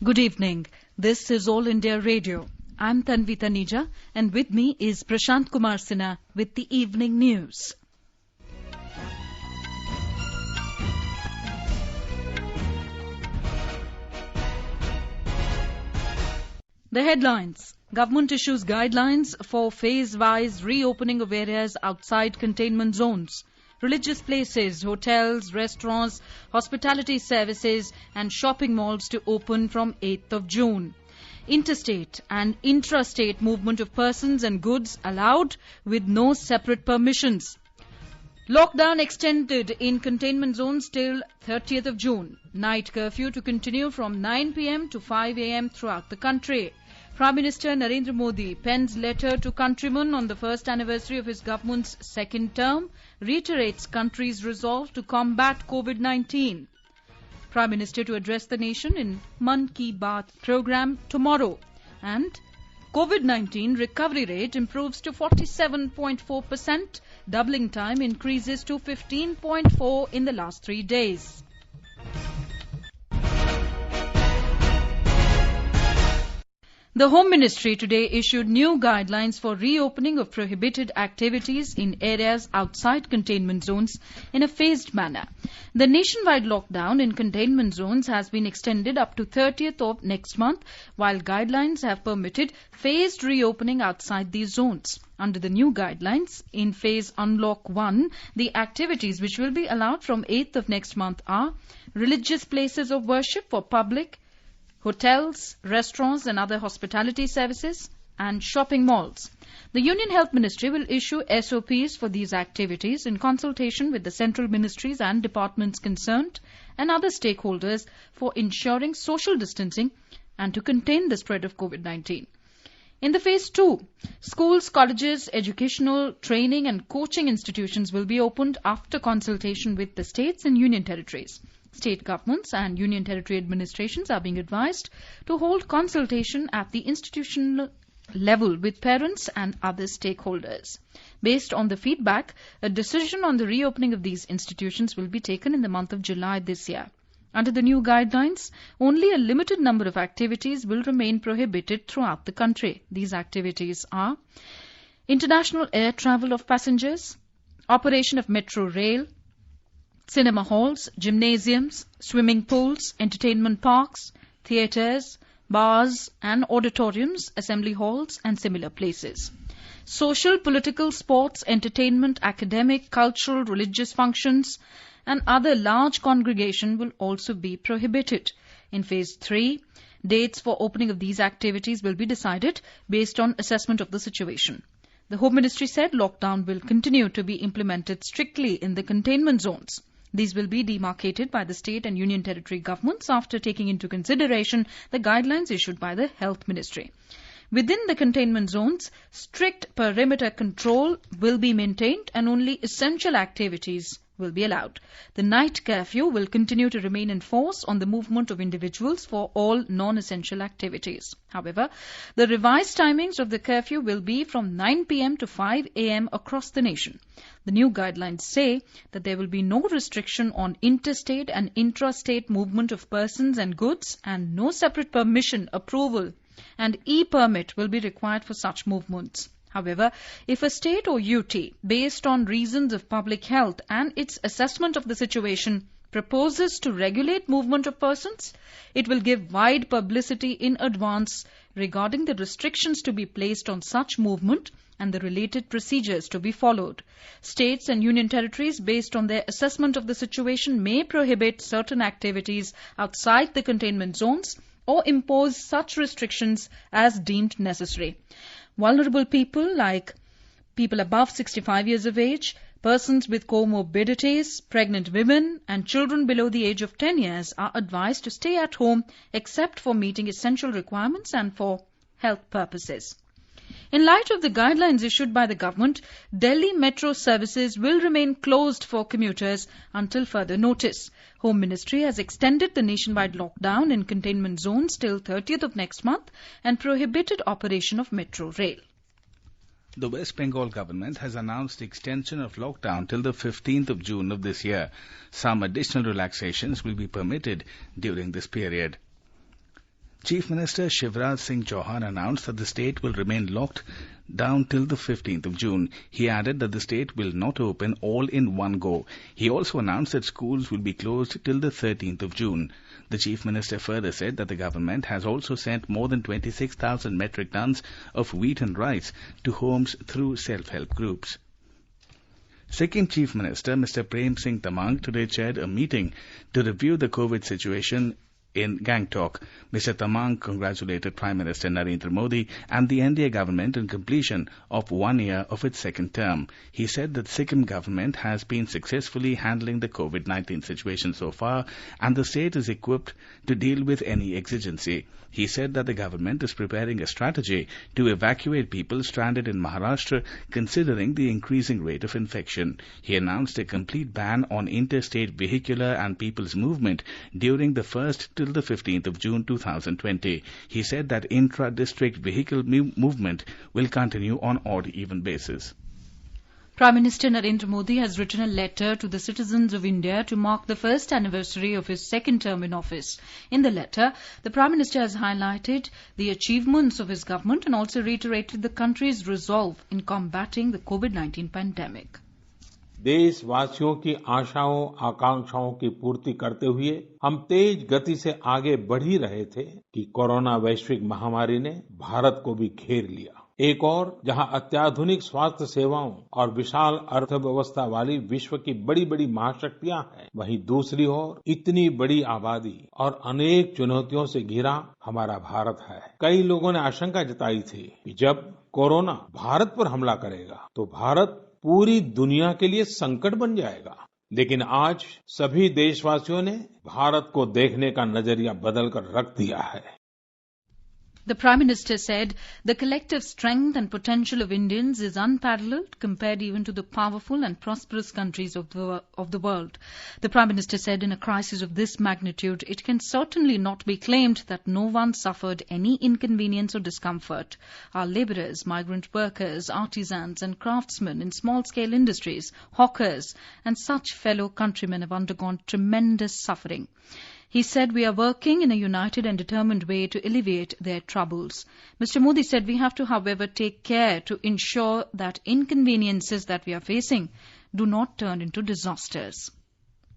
Good evening. This is All India Radio. I'm Tanvi Taneja, and with me is Prashant Kumar Sinha with the evening news. The headlines. Government issues guidelines for phase-wise reopening of areas outside containment zones. Religious places, hotels, restaurants, hospitality services and shopping malls to open from 8th of June. Interstate and intrastate movement of persons and goods allowed with no separate permissions. Lockdown extended in containment zones till 30th of June. Night curfew to continue from 9 p.m. to 5 a.m. throughout the country. Prime Minister Narendra Modi pens letter to countrymen on the first anniversary of his government's second term, reiterates country's resolve to combat COVID-19. Prime Minister to address the nation in Mann Ki Baat program tomorrow. And COVID-19 recovery rate improves to 47.4%, doubling time increases to 15.4 in the last 3 days. The Home Ministry today issued new guidelines for reopening of prohibited activities in areas outside containment zones in a phased manner. The nationwide lockdown in containment zones has been extended up to 30th of next month, while guidelines have permitted phased reopening outside these zones. Under the new guidelines, in Phase Unlock 1, the activities which will be allowed from 8th of next month are religious places of worship for public, hotels, restaurants and other hospitality services, and shopping malls. The Union Health Ministry will issue SOPs for these activities in consultation with the central ministries and departments concerned and other stakeholders for ensuring social distancing and to contain the spread of COVID-19. In the Phase 2, schools, colleges, educational, training and coaching institutions will be opened after consultation with the states and union territories. State governments and union territory administrations are being advised to hold consultation at the institutional level with parents and other stakeholders. Based on the feedback, a decision on the reopening of these institutions will be taken in the month of July this year. Under the new guidelines, only a limited number of activities will remain prohibited throughout the country. These activities are international air travel of passengers, operation of metro rail, cinema halls, gymnasiums, swimming pools, entertainment parks, theatres, bars and auditoriums, assembly halls and similar places. Social, political, sports, entertainment, academic, cultural, religious functions and other large congregation will also be prohibited. In Phase 3, dates for opening of these activities will be decided based on assessment of the situation. The Home Ministry said lockdown will continue to be implemented strictly in the containment zones. These will be demarcated by the state and union territory governments after taking into consideration the guidelines issued by the Health Ministry. Within the containment zones, strict perimeter control will be maintained and only essential activities will be allowed. The night curfew will continue to remain in force on the movement of individuals for all non-essential activities. However, the revised timings of the curfew will be from 9 p.m. to 5 a.m. across the nation. The new guidelines say that there will be no restriction on interstate and intrastate movement of persons and goods and no separate permission, approval and e-permit will be required for such movements. However, if a state or UT, based on reasons of public health and its assessment of the situation, proposes to regulate movement of persons, it will give wide publicity in advance regarding the restrictions to be placed on such movement and the related procedures to be followed. States and union territories, based on their assessment of the situation, may prohibit certain activities outside the containment zones or impose such restrictions as deemed necessary. Vulnerable people like people above 65 years of age, persons with comorbidities, pregnant women and children below the age of 10 years are advised to stay at home except for meeting essential requirements and for health purposes. In light of the guidelines issued by the government, Delhi metro services will remain closed for commuters until further notice. Home Ministry has extended the nationwide lockdown in containment zones till 30th of next month and prohibited operation of metro rail. The West Bengal government has announced the extension of lockdown till the 15th of June of this year. Some additional relaxations will be permitted during this period. Chief Minister Shivraj Singh Chauhan announced that the state will remain locked down till the 15th of June. He added that the state will not open all in one go. He also announced that schools will be closed till the 13th of June. The Chief Minister further said that the government has also sent more than 26,000 metric tons of wheat and rice to homes through self-help groups. Sikkim Chief Minister Mr. Prem Singh Tamang today chaired a meeting to review the COVID situation in Gangtok. Mr. Tamang congratulated Prime Minister Narendra Modi and the NDA government on completion of 1 year of its second term. He said that Sikkim government has been successfully handling the COVID-19 situation so far and the state is equipped to deal with any exigency. He said that the government is preparing a strategy to evacuate people stranded in Maharashtra considering the increasing rate of infection. He announced a complete ban on interstate vehicular and people's movement during the 1st till the 15th of June 2020. He said that intra-district vehicle movement will continue on odd-even basis. Prime Minister Narendra Modi has written a letter to the citizens of India to mark the first anniversary of his second term in office. In the letter, the Prime Minister has highlighted the achievements of his government and also reiterated the country's resolve in combating the COVID-19 pandemic. देशवासियों की आशाओं आकांक्षाओं की पूर्ति करते हुए हम तेज गति से आगे बढ़ ही रहे थे कि कोरोना वैश्विक महामारी ने भारत को भी घेर लिया। एक और जहां अत्याधुनिक स्वास्थ्य सेवाओं और विशाल अर्थव्यवस्था वाली विश्व की बड़ी बड़ी महाशक्तियां हैं, वहीं दूसरी ओर इतनी बड़ी आबादी और अनेक चुनौतियों से घिरा हमारा भारत है। कई लोगों ने आशंका जताई थी कि जब कोरोना भारत पर हमला करेगा तो भारत पूरी दुनिया के लिए संकट बन जाएगा, लेकिन आज सभी देशवासियों ने भारत को देखने का नजरिया बदलकर रख दिया है। The Prime Minister said the collective strength and potential of Indians is unparalleled compared even to the powerful and prosperous countries of the world. The Prime Minister said in a crisis of this magnitude, it can certainly not be claimed that no one suffered any inconvenience or discomfort. Our labourers, migrant workers, artisans and craftsmen in small-scale industries, hawkers and such fellow countrymen have undergone tremendous suffering. He said we are working in a united and determined way to alleviate their troubles. Mr. Modi said we have to, however, take care to ensure that inconveniences that we are facing do not turn into disasters.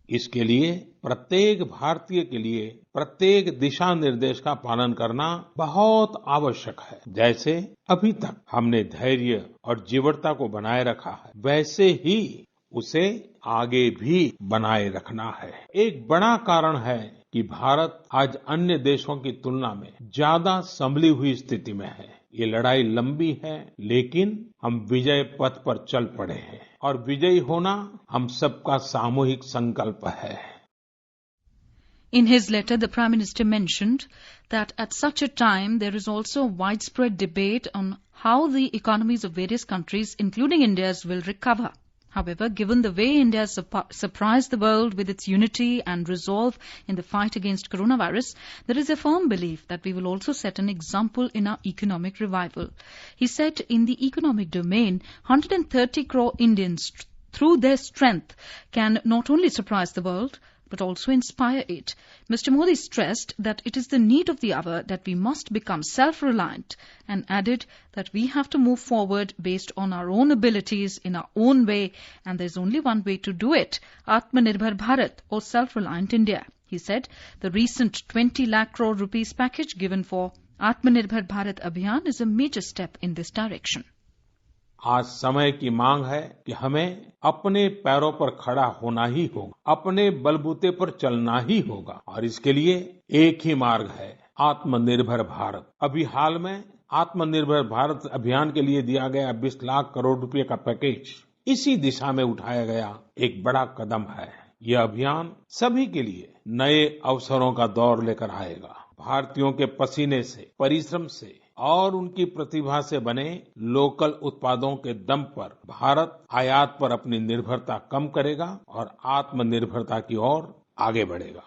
इसके लिए प्रत्येक भारतीय के लिए प्रत्येक दिशा निर्देश का पालन करना बहुत आवश्यक है। जैसे अभी तक हमने धैर्य और जीवटता को बनाए रखा है, वैसे ही उसे आगे भी बनाए रखना है। एक बड़ा कारण है कि भारत आज अन्य देशों की तुलना में ज्यादा संभली हुई स्थिति में है। ये लड़ाई लंबी है, लेकिन हम विजय पथ पर चल पड़े हैं और विजयी होना हम सबका सामूहिक संकल्प है। In his letter, the Prime Minister mentioned that at such a time there is also a widespread debate on how the economies of various countries, including India's, will recover. However, given the way India has surprised the world with its unity and resolve in the fight against coronavirus, there is a firm belief that we will also set an example in our economic revival. He said in the economic domain, 130 crore Indians, through their strength, can not only surprise the world, but also inspire it. Mr. Modi stressed that it is the need of the hour that we must become self-reliant and added that we have to move forward based on our own abilities in our own way, and there is only one way to do it, Atmanirbhar Bharat or self-reliant India. He said the recent 20 lakh crore rupees package given for Atmanirbhar Bharat Abhiyan is a major step in this direction. आज समय की मांग है कि हमें अपने पैरों पर खड़ा होना ही होगा, अपने बलबूते पर चलना ही होगा और इसके लिए एक ही मार्ग है, आत्मनिर्भर भारत। अभी हाल में आत्मनिर्भर भारत अभियान के लिए दिया गया 20 लाख करोड़ रुपए का पैकेज इसी दिशा में उठाया गया एक बड़ा कदम है। यह अभियान सभी के लिए नए अवसरों का दौर लेकर आएगा। भारतीयों के पसीने से, परिश्रम से और उनकी प्रतिभा से बने लोकल उत्पादों के दम पर भारत आयात पर अपनी निर्भरता कम करेगा और आत्मनिर्भरता की ओर आगे बढ़ेगा।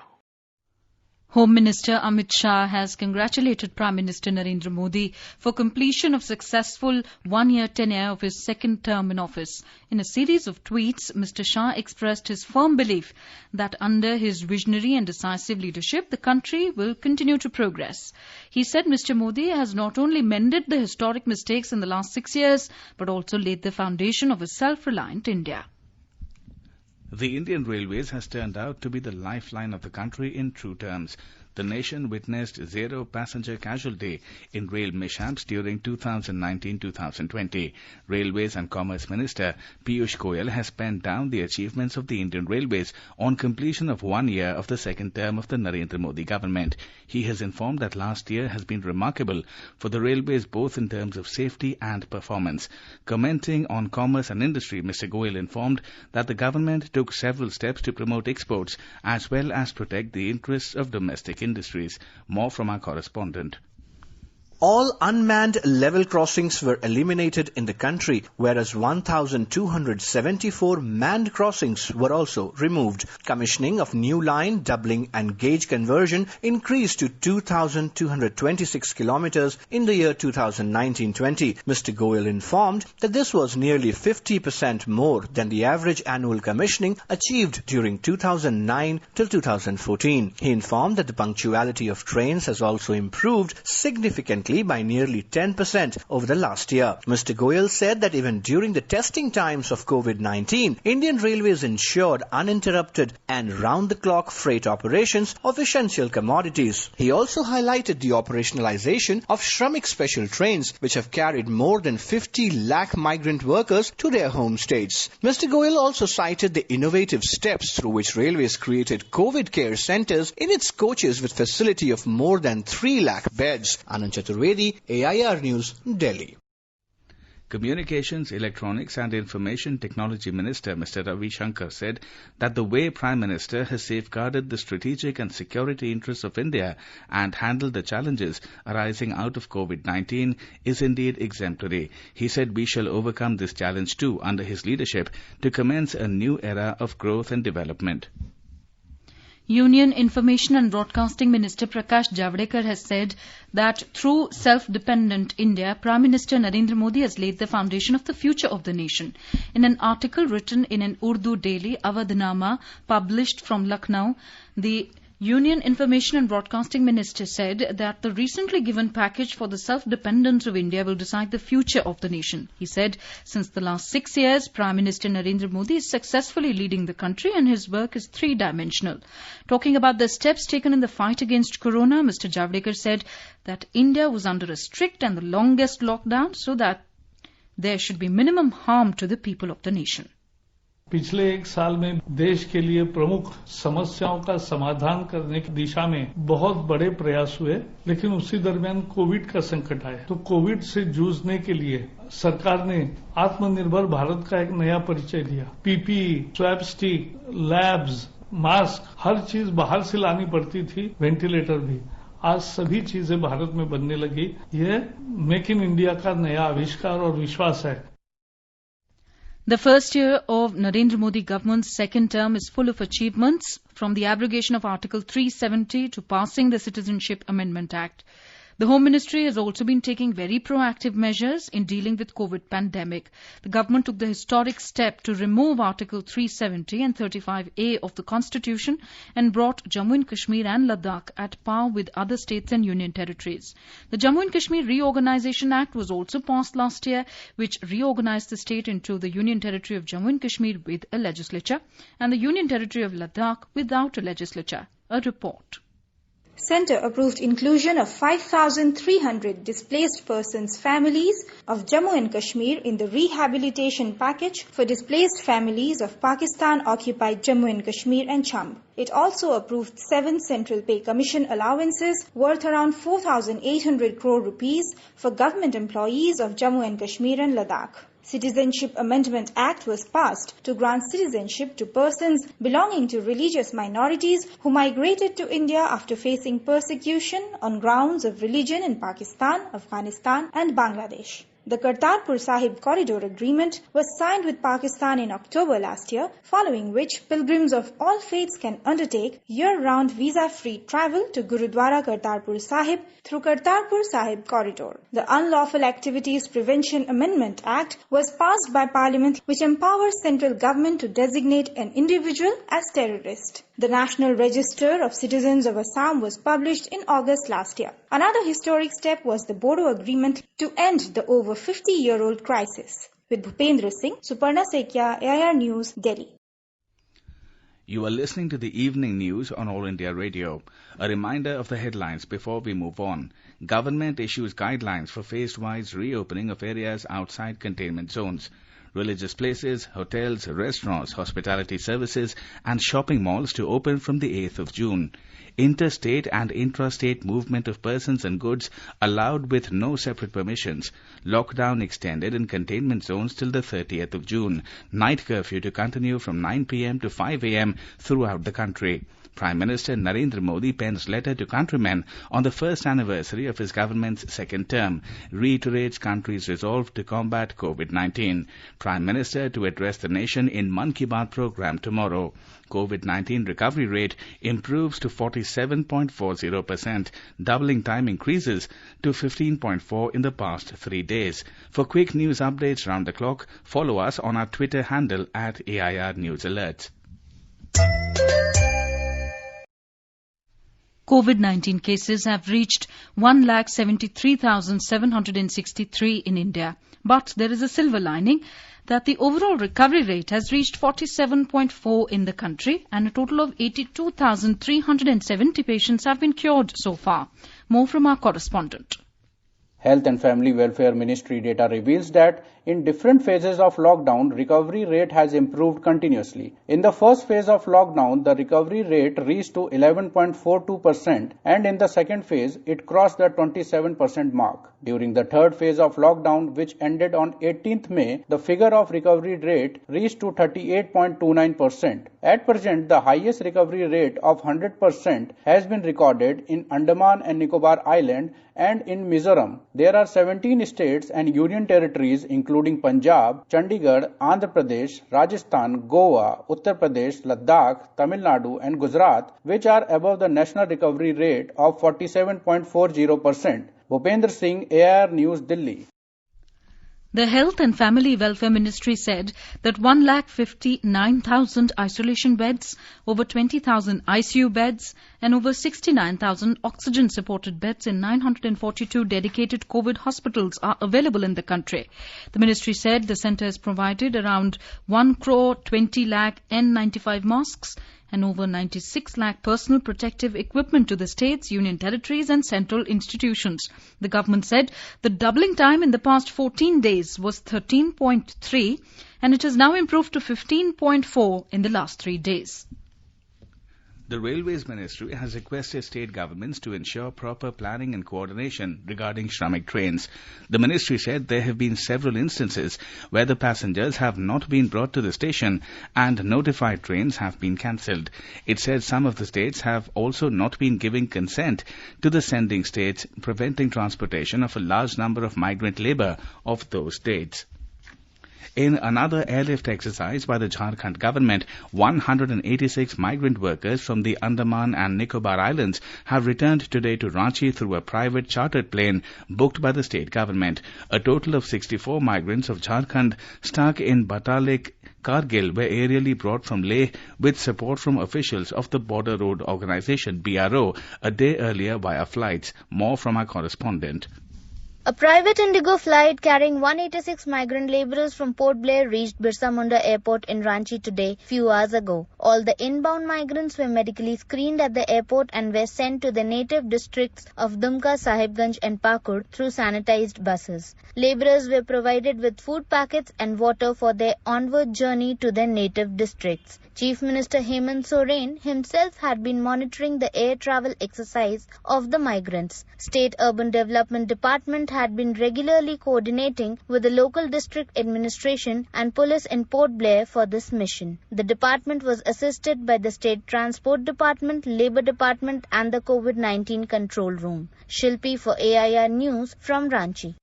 Home Minister Amit Shah has congratulated Prime Minister Narendra Modi for completion of successful one-year tenure of his second term in office. In a series of tweets, Mr. Shah expressed his firm belief that under his visionary and decisive leadership, the country will continue to progress. He said Mr. Modi has not only mended the historic mistakes in the last 6 years, but also laid the foundation of a self-reliant India. The Indian Railways has turned out to be the lifeline of the country in true terms. The nation witnessed zero passenger casualty in rail mishaps during 2019-2020. Railways and Commerce Minister Piyush Goyal has penned down the achievements of the Indian Railways on completion of 1 year of the second term of the Narendra Modi government. He has informed that last year has been remarkable for the railways both in terms of safety and performance. Commenting on commerce and industry, Mr. Goyal informed that the government took several steps to promote exports as well as protect the interests of domestic industries. More from our correspondent. All unmanned level crossings were eliminated in the country, whereas 1,274 manned crossings were also removed. Commissioning of new line, doubling and gauge conversion increased to 2,226 kilometers in the year 2019-20. Mr. Goyal informed that this was nearly 50% more than the average annual commissioning achieved during 2009 till 2014. He informed that the punctuality of trains has also improved significantly by nearly 10% over the last year. Mr. Goyal said that even during the testing times of COVID-19, Indian Railways ensured uninterrupted and round-the-clock freight operations of essential commodities. He also highlighted the operationalization of Shramik special trains, which have carried more than 50 lakh migrant workers to their home states. Mr. Goyal also cited the innovative steps through which Railways created COVID care centers in its coaches with facility of more than 3 lakh beds. Anand Chaturvedi, AIR News, Delhi. Communications, Electronics and Information Technology Minister Mr. Ravi Shankar said that the way Prime Minister has safeguarded the strategic and security interests of India and handled the challenges arising out of COVID-19 is indeed exemplary. He said we shall overcome this challenge too under his leadership to commence a new era of growth and development. Union Information and Broadcasting Minister Prakash Javadekar has said that through self-dependent India, Prime Minister Narendra Modi has laid the foundation of the future of the nation. In an article written in an Urdu daily, Awadhnama, published from Lucknow, the Union Information and Broadcasting Minister said that the recently given package for the self-dependence of India will decide the future of the nation. He said, since the last 6 years, Prime Minister Narendra Modi is successfully leading the country and his work is three-dimensional. Talking about the steps taken in the fight against Corona, Mr. Javadekar said that India was under a strict and the longest lockdown so that there should be minimum harm to the people of the nation. पिछले 1 साल में देश के लिए प्रमुख समस्याओं का समाधान करने की दिशा में बहुत बड़े प्रयास हुए, लेकिन उसी दरमियान कोविड का संकट आया। तो कोविड से जूझने के लिए सरकार ने आत्मनिर्भर भारत का एक नया परिचय दिया। PPE, swab stick, labs, mask, हर चीज बाहर से लानी पड़ती थी, वेंटिलेटर भी। आज सभी चीजें भारत में बनने लगी। ये मेक इन इंडिया का नया आविष्कार और विश्वास है। The first year of Narendra Modi government's second term is full of achievements, from the abrogation of Article 370 to passing the Citizenship Amendment Act. The Home Ministry has also been taking very proactive measures in dealing with COVID pandemic. The government took the historic step to remove Article 370 and 35A of the Constitution and brought Jammu and Kashmir and Ladakh at par with other states and union territories. The Jammu and Kashmir Reorganisation Act was also passed last year, which reorganised the state into the Union Territory of Jammu and Kashmir with a legislature and the Union Territory of Ladakh without a legislature. A report. Centre approved inclusion of 5,300 displaced persons' families of Jammu and Kashmir in the rehabilitation package for displaced families of Pakistan-occupied Jammu and Kashmir and Chamb. It also approved 7 Central Pay Commission allowances worth around 4,800 crore rupees for government employees of Jammu and Kashmir and Ladakh. Citizenship Amendment Act was passed to grant citizenship to persons belonging to religious minorities who migrated to India after facing persecution on grounds of religion in Pakistan, Afghanistan and Bangladesh. The Kartarpur Sahib Corridor Agreement was signed with Pakistan in October last year, following which pilgrims of all faiths can undertake year-round visa-free travel to Gurudwara Kartarpur Sahib through Kartarpur Sahib Corridor. The Unlawful Activities Prevention Amendment Act was passed by Parliament, which empowers central government to designate an individual as terrorist. The National Register of Citizens of Assam was published in August last year. Another historic step was the Bodo Agreement to end the over 50-year-old crisis. With Bhupendra Singh, Suparna Sekia, AIR News, Delhi. You are listening to the evening news on All India Radio. A reminder of the headlines before we move on. Government issues guidelines for phase-wise reopening of areas outside containment zones. Religious places, hotels, restaurants, hospitality services and shopping malls to open from the 8th of June. Interstate and intrastate movement of persons and goods allowed with no separate permissions. Lockdown extended in containment zones till the 30th of June. Night curfew to continue from 9 p.m. to 5 a.m. throughout the country. Prime Minister Narendra Modi pens letter to countrymen on the first anniversary of his government's second term, reiterates country's resolve to combat COVID-19. Prime Minister to address the nation in Mann Ki Baat program tomorrow. COVID-19 recovery rate improves to 47.40%. Doubling time increases to 15.4 in the past 3 days. For quick news updates round the clock, follow us on our Twitter handle at AIR News Alerts. COVID-19 cases have reached 1,73,763 in India. But there is a silver lining that the overall recovery rate has reached 47.4 in the country and a total of 82,370 patients have been cured so far. More from our correspondent. Health and Family Welfare Ministry data reveals that in different phases of lockdown, recovery rate has improved continuously. In the first phase of lockdown, the recovery rate reached to 11.42% and in the second phase, it crossed the 27% mark. During the third phase of lockdown, which ended on 18th May, the figure of recovery rate reached to 38.29%. At present, the highest recovery rate of 100% has been recorded in Andaman and Nicobar Island and in Mizoram. There are 17 states and union territories including Punjab, Chandigarh, Andhra Pradesh, Rajasthan, Goa, Uttar Pradesh, Ladakh, Tamil Nadu and Gujarat which are above the national recovery rate of 47.40%. Bhupendra Singh, AIR News, Delhi. The Health and Family Welfare Ministry said that 1,59,000 isolation beds, over 20,000 ICU beds and over 69,000 oxygen-supported beds in 942 dedicated COVID hospitals are available in the country. The ministry said the centre has provided around 1 crore 20 lakh N95 masks and over 96 lakh personal protective equipment to the states, union territories and central institutions. The government said the doubling time in the past 14 days was 13.3 and it has now improved to 15.4 in the last 3 days. The Railways Ministry has requested state governments to ensure proper planning and coordination regarding Shramik trains. The ministry said there have been several instances where the passengers have not been brought to the station and notified trains have been cancelled. It said some of the states have also not been giving consent to the sending states, preventing transportation of a large number of migrant labour of those states. In another airlift exercise by the Jharkhand government, 186 migrant workers from the Andaman and Nicobar Islands have returned today to Ranchi through a private chartered plane booked by the state government. A total of 64 migrants of Jharkhand stuck in Batalik, Kargil were aerially brought from Leh with support from officials of the Border Road Organisation BRO a day earlier via flights. More from our correspondent. A private Indigo flight carrying 186 migrant labourers from Port Blair reached Birsa Munda Airport in Ranchi today, few hours ago. All the inbound migrants were medically screened at the airport and were sent to the native districts of Dumka, Sahibganj and Pakur through sanitized buses. Labourers were provided with food packets and water for their onward journey to their native districts. Chief Minister Hemant Soren himself had been monitoring the air travel exercise of the migrants. State Urban Development Department had been regularly coordinating with the local district administration and police in Port Blair for this mission. The department was assisted by the State Transport Department, Labour Department and the COVID-19 Control Room. Shilpi for AIR News from Ranchi.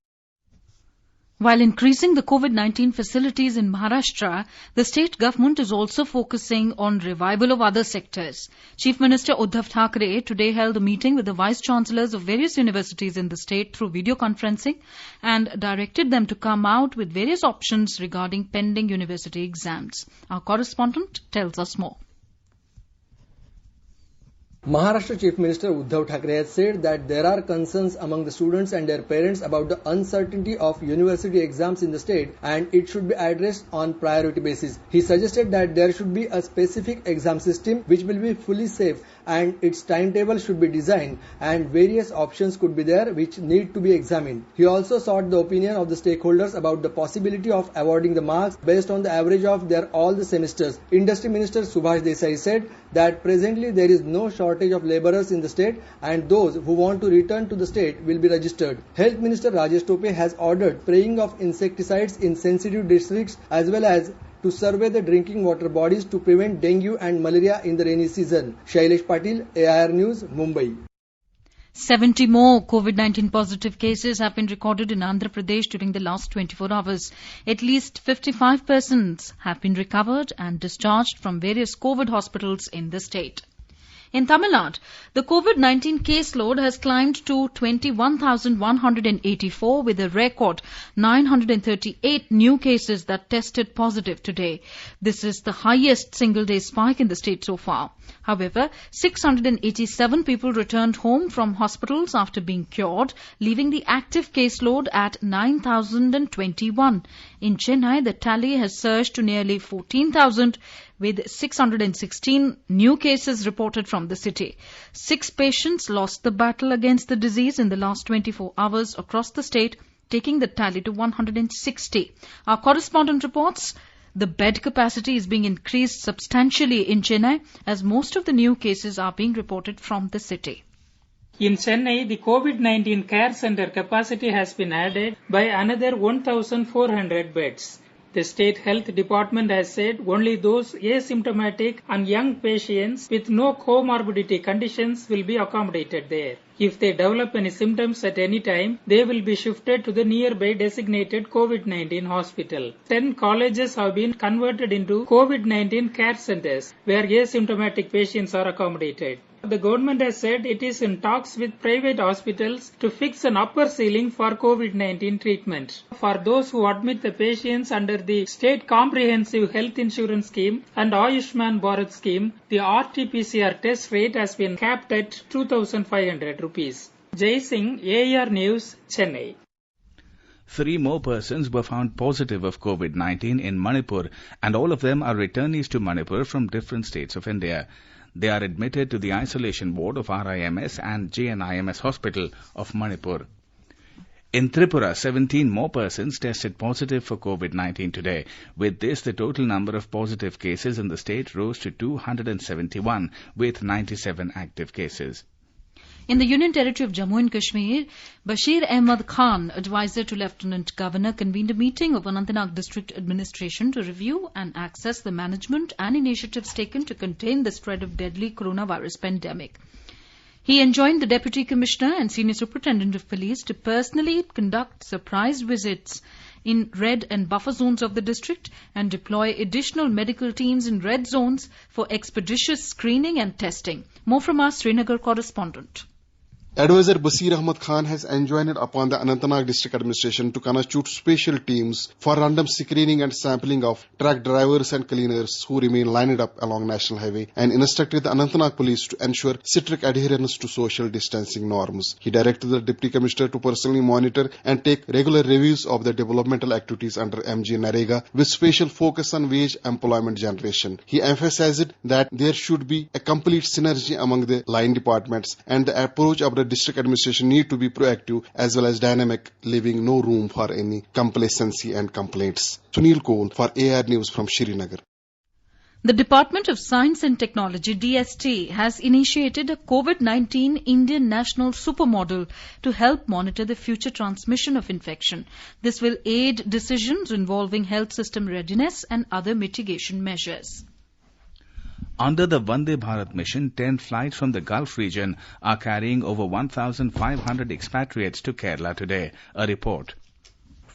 While increasing the COVID-19 facilities in Maharashtra, the state government is also focusing on revival of other sectors. Chief Minister Uddhav Thackeray today held a meeting with the Vice-Chancellors of various universities in the state through video conferencing and directed them to come out with various options regarding pending university exams. Our correspondent tells us more. Maharashtra Chief Minister Uddhav Thackeray has said that there are concerns among the students and their parents about the uncertainty of university exams in the state and it should be addressed on priority basis. He suggested that there should be a specific exam system which will be fully safe and its timetable should be designed and various options could be there which need to be examined. He also sought the opinion of the stakeholders about the possibility of awarding the marks based on the average of their all the semesters. Industry Minister Subhash Desai said that presently there is no shortage of labourers in the state and those who want to return to the state will be registered. Health Minister Rajesh Tope has ordered spraying of insecticides in sensitive districts as well as to survey the drinking water bodies to prevent dengue and malaria in the rainy season. Shailesh Patil, AIR News, Mumbai. 70 more COVID-19 positive cases have been recorded in Andhra Pradesh during the last 24 hours. At least 55 persons have been recovered and discharged from various COVID hospitals in the state. In Tamil Nadu, the COVID-19 caseload has climbed to 21,184 with a record 938 new cases that tested positive today. This is the highest single-day spike in the state so far. However, 687 people returned home from hospitals after being cured, leaving the active caseload at 9,021. In Chennai, the tally has surged to nearly 14,000 with 616 new cases reported from the city. 6 patients lost the battle against the disease in the last 24 hours across the state, taking the tally to 160. Our correspondent reports the bed capacity is being increased substantially in Chennai as most of the new cases are being reported from the city. In Chennai, the COVID-19 care center capacity has been added by another 1,400 beds. The State Health Department has said only those asymptomatic and young patients with no comorbidity conditions will be accommodated there. If they develop any symptoms at any time, they will be shifted to the nearby designated COVID-19 hospital. 10 colleges have been converted into COVID-19 care centers where asymptomatic patients are accommodated. The government has said it is in talks with private hospitals to fix an upper ceiling for COVID-19 treatment. For those who admit the patients under the State Comprehensive Health Insurance Scheme and Ayushman Bharat Scheme, the RT-PCR test rate has been capped at 2,500 rupees. Jai Singh, AIR News, Chennai. 3 more persons were found positive of COVID-19 in Manipur, and all of them are returnees to Manipur from different states of India. They are admitted to the isolation ward of RIMS and JNIMS Hospital of Manipur. In Tripura, 17 more persons tested positive for COVID-19 today. With this, the total number of positive cases in the state rose to 271, with 97 active cases. In the Union Territory of Jammu and Kashmir, Bashir Ahmad Khan, advisor to Lieutenant Governor, convened a meeting of Anantnag District Administration to review and assess the management and initiatives taken to contain the spread of deadly coronavirus pandemic. He enjoined the Deputy Commissioner and Senior Superintendent of Police to personally conduct surprise visits in red and buffer zones of the district and deploy additional medical teams in red zones for expeditious screening and testing. More from our Srinagar correspondent. Advisor Bashir Ahmad Khan has enjoined upon the Anantnag District Administration to constitute special teams for random screening and sampling of truck drivers and cleaners who remain lined up along National Highway and instructed the Anantnag Police to ensure strict adherence to social distancing norms. He directed the Deputy Commissioner to personally monitor and take regular reviews of the developmental activities under MG Narega with special focus on wage employment generation. He emphasized that there should be a complete synergy among the line departments and the approach of the district administration need to be proactive as well as dynamic, leaving no room for any complacency and complaints. Sunil Kohl for AIR News from Srinagar. The Department of Science and Technology, DST, has initiated a COVID-19 Indian National Supermodel to help monitor the future transmission of infection. This will aid decisions involving health system readiness and other mitigation measures. Under the Vande Bharat mission, 10 flights from the Gulf region are carrying over 1,500 expatriates to Kerala today. A report.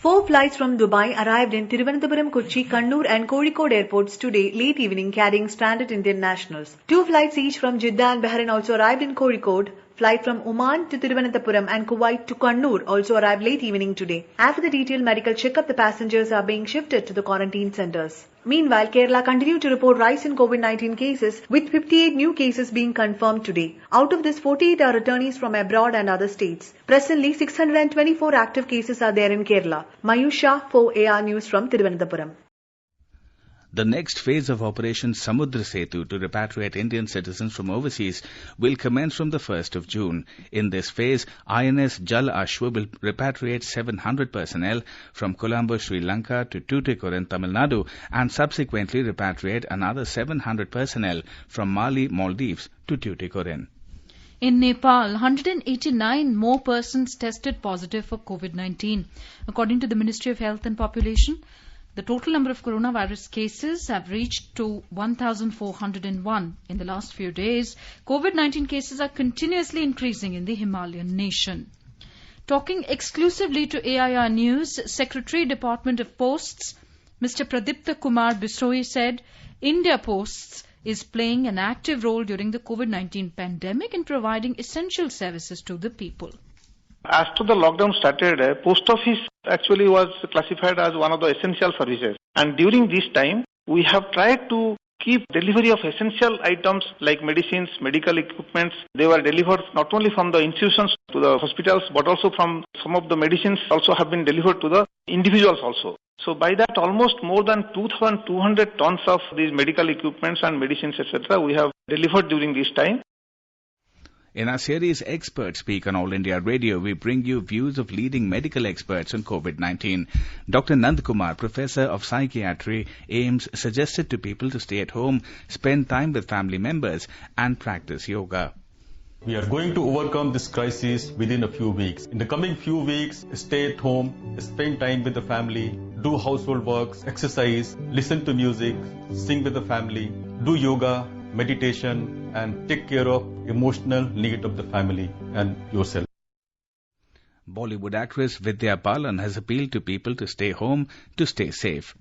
4 flights from Dubai arrived in Thiruvananthapuram, Kochi, Kannur and Kozhikode airports today late evening carrying stranded Indian nationals. 2 flights each from Jeddah and Bahrain also arrived in Kozhikode. Flight from Oman to Thiruvananthapuram and Kuwait to Kannur also arrived late evening today. After the detailed medical checkup, the passengers are being shifted to the quarantine centers. Meanwhile, Kerala continued to report rise in COVID-19 cases, with 58 new cases being confirmed today. Out of this, 48 are returnees from abroad and other states. Presently, 624 active cases are there in Kerala. Mayush Shah for AR News from Thiruvananthapuram. The next phase of Operation Samudra Setu to repatriate Indian citizens from overseas will commence from the 1st of June. In this phase, INS Jal Ashwa will repatriate 700 personnel from Colombo, Sri Lanka to Tuticorin, Tamil Nadu, and subsequently repatriate another 700 personnel from Mali, Maldives to Tuticorin. In Nepal, 189 more persons tested positive for COVID-19. According to the Ministry of Health and Population, the total number of coronavirus cases have reached to 1,401. In the last few days, COVID-19 cases are continuously increasing in the Himalayan nation. Talking exclusively to AIR News, Secretary Department of Posts, Mr. Pradipta Kumar Bisoi said, India Posts is playing an active role during the COVID-19 pandemic in providing essential services to the people. After the lockdown started, post office actually was classified as one of the essential services. And during this time, we have tried to keep delivery of essential items like medicines, medical equipments. They were delivered not only from the institutions to the hospitals, but also from some of the medicines also have been delivered to the individuals also. So by that, almost more than 2,200 tons of these medical equipments and medicines, etc., we have delivered during this time. In our series Experts Speak on All India Radio, we bring you views of leading medical experts on COVID-19. Dr. Nand Kumar, Professor of Psychiatry, AIIMS, suggested to people to stay at home, spend time with family members and practice yoga. We are going to overcome this crisis within a few weeks. In the coming few weeks, stay at home, spend time with the family, do household works, exercise, listen to music, sing with the family, do yoga, meditation, and take care of emotional need of the family and yourself. Bollywood actress Vidya Balan has appealed to people to stay home to stay safe.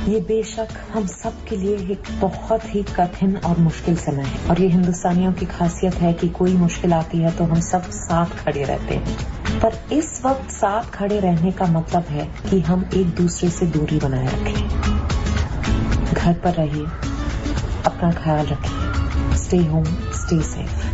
ये बेशक हम सब के लिए एक बहुत ही कठिन और मुश्किल समय है और ये हिंदुस्तानियों की खासियत है कि कोई मुश्किल आती है तो हम सब साथ खड़े रहते हैं। पर इस वक्त साथ खड़े रहने का मतलब है कि हम एक दूसरे से दूरी बनाए रखें। घर पर रहिए, अपना ख्याल रखिए। Stay home, stay safe.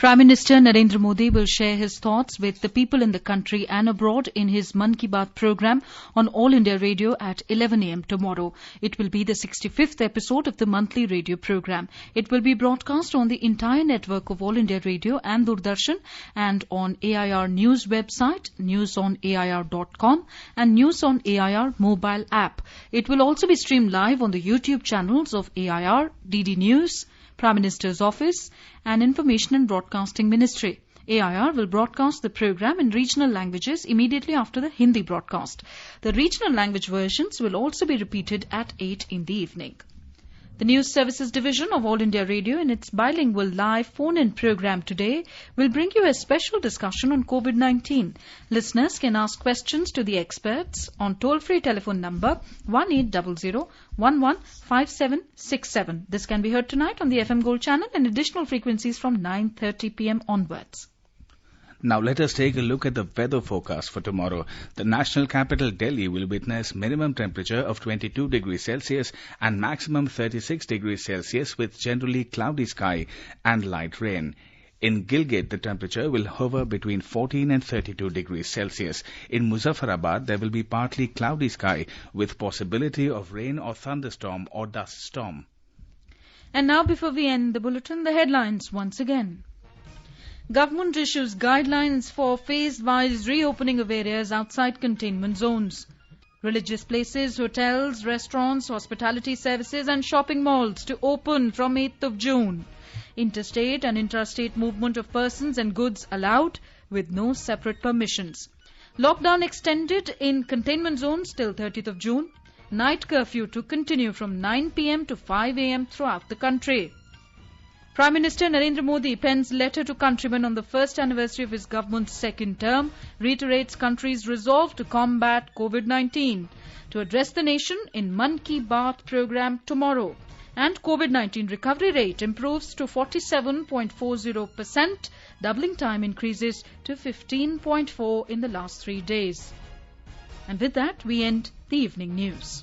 Prime Minister Narendra Modi will share his thoughts with the people in the country and abroad in his Mann Ki Baat program on All India Radio at 11 a.m. tomorrow. It will be the 65th episode of the monthly radio program. It will be broadcast on the entire network of All India Radio and Doordarshan and on AIR News website, newsonair.com and News on AIR mobile app. It will also be streamed live on the YouTube channels of AIR, DD News, Prime Minister's Office and Information and Broadcasting Ministry. AIR will broadcast the program in regional languages immediately after the Hindi broadcast. The regional language versions will also be repeated at 8 in the evening. The News Services Division of All India Radio in its bilingual live phone-in program today will bring you a special discussion on COVID-19. Listeners can ask questions to the experts on toll-free telephone number 1800-115767. This can be heard tonight on the FM Gold channel and additional frequencies from 9:30 p.m. onwards. Now let us take a look at the weather forecast for tomorrow. The national capital Delhi will witness minimum temperature of 22 degrees Celsius and maximum 36 degrees Celsius with generally cloudy sky and light rain. In Gilgit, the temperature will hover between 14 and 32 degrees Celsius. In Muzaffarabad, there will be partly cloudy sky with possibility of rain or thunderstorm or dust storm. And now before we end the bulletin, the headlines once again. Government issues guidelines for phase-wise reopening of areas outside containment zones. Religious places, hotels, restaurants, hospitality services and shopping malls to open from 8th of June. Interstate and intrastate movement of persons and goods allowed with no separate permissions. Lockdown extended in containment zones till 30th of June. Night curfew to continue from 9 p.m. to 5 a.m. throughout the country. Prime Minister Narendra Modi pens letter to countrymen on the first anniversary of his government's second term, reiterates country's resolve to combat COVID-19, to address the nation in Mann Ki Baat program tomorrow. And COVID-19 recovery rate improves to 47.40%, doubling time increases to 15.4 in the last 3 days. And with that, we end the evening news.